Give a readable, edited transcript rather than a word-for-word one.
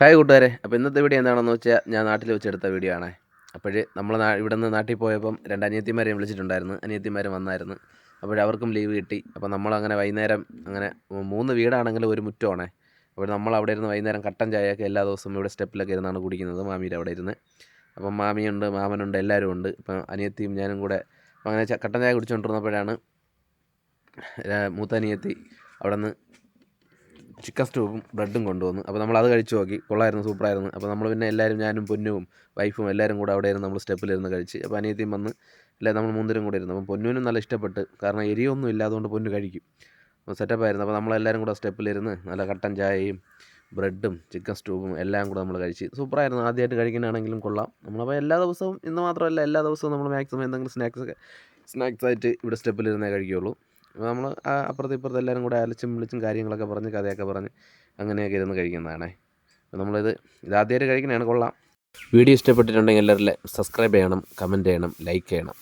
Hi കൂട്ടുകാരെ, അപ്പോൾ ഇന്നത്തെ വീഡിയോ എന്താണെന്ന് വെച്ചാൽ ഞാൻ നാട്ടിൽ വെച്ചെടുത്ത വീഡിയോ ആണ്. നമ്മൾ ഇവിടെ നിന്ന് നാട്ടിൽ പോയപ്പം 2 അനിയത്തിമാരെയും വിളിച്ചിട്ടുണ്ടായിരുന്നു. അനിയത്തിമാരും വന്നായിരുന്നു. അവർക്കും ലീവ് കിട്ടി. അപ്പോൾ നമ്മളങ്ങനെ വൈകുന്നേരം അങ്ങനെ 3 വീടാണെങ്കിലും ഒരു മുറ്റമാണേ. അപ്പോൾ നമ്മൾ അവിടെ ഇരുന്ന് വൈകുന്നേരം കട്ടൻ ചായയൊക്കെ എല്ലാ ദിവസവും ഇവിടെ സ്റ്റെപ്പിലൊക്കെ ഇരുന്നാണ് കുടിക്കുന്നത്, മാമിയുടെ അവിടെ ഇരുന്ന്. അപ്പം മാമിയുണ്ട്, മാമനുണ്ട്, എല്ലാവരും ഉണ്ട്. ഇപ്പം അനിയത്തിയും ഞാനും കൂടെ അങ്ങനെ കട്ടൻ ചായ കുടിച്ചുകൊണ്ടിരുന്നപ്പോഴാണ് മൂത്ത അനിയത്തി അവിടെ നിന്ന് ചിക്കൻ സ്റ്റൂവും ബ്രെഡും കൊണ്ടുവന്നു. അപ്പോൾ നമ്മളത് കഴിച്ച് നോക്കി, കൊള്ളായിരുന്നു, സൂപ്പറായിരുന്നു. അപ്പോൾ നമ്മൾ പിന്നെ എല്ലാവരും, ഞാനും പൊന്നും വൈഫും എല്ലാവരും കൂടെ അവിടെ ഇരുന്ന് നമ്മൾ സ്റ്റെപ്പിലിരുന്ന് കഴിച്ച്. അപ്പോൾ അനിയത്തിയും വന്ന് നമ്മൾ 3 പേരും കൂടെ ഇരുന്നു. അപ്പം പൊന്നുവിനും നല്ല ഇഷ്ടപ്പെട്ട്, കാരണം എരിയൊന്നും ഇല്ലാതുകൊണ്ട് പൊന്നു കഴിക്കും. അപ്പോൾ സെറ്റപ്പായിരുന്നു. അപ്പോൾ നമ്മളെല്ലാവരും കൂടെ സ്റ്റെപ്പിലിരുന്ന് നല്ല കട്ടൻ ചായയും ബ്രെഡും ചിക്കൻ സ്റ്റൂവും എല്ലാം കൂടെ നമ്മൾ കഴിച്ച്. സൂപ്പറായിരുന്നു. ആദ്യമായിട്ട് കഴിക്കാനാണെങ്കിലും കൊള്ളാം. നമ്മളപ്പോൾ എല്ലാ ദിവസവും, ഇന്ന് മാത്രമല്ല എല്ലാ ദിവസവും നമ്മൾ മാക്സിമം എന്തെങ്കിലും സ്നാക്സായിട്ട് ഇവിടെ സ്റ്റെപ്പിലിരുന്നേ കഴിക്കുകയുള്ളൂ. അപ്പോൾ നമ്മൾ അപ്പുറത്തും ഇപ്പുറത്തും എല്ലാവരും കൂടെ അലച്ചും വിളിച്ചും കാര്യങ്ങളൊക്കെ പറഞ്ഞ് കഥയൊക്കെ പറഞ്ഞ് അങ്ങനെയൊക്കെ ഇരുന്ന് കഴിക്കുന്നതാണേ. അപ്പോൾ ഇതാദ്യമായിട്ട് കഴിക്കുന്നതാണ്, കൊള്ളാം. വീഡിയോ ഇഷ്ടപ്പെട്ടിട്ടുണ്ടെങ്കിൽ എല്ലാവരും സബ്സ്ക്രൈബ് ചെയ്യണം, കമൻറ്റ് ചെയ്യണം, ലൈക്ക് ചെയ്യണം.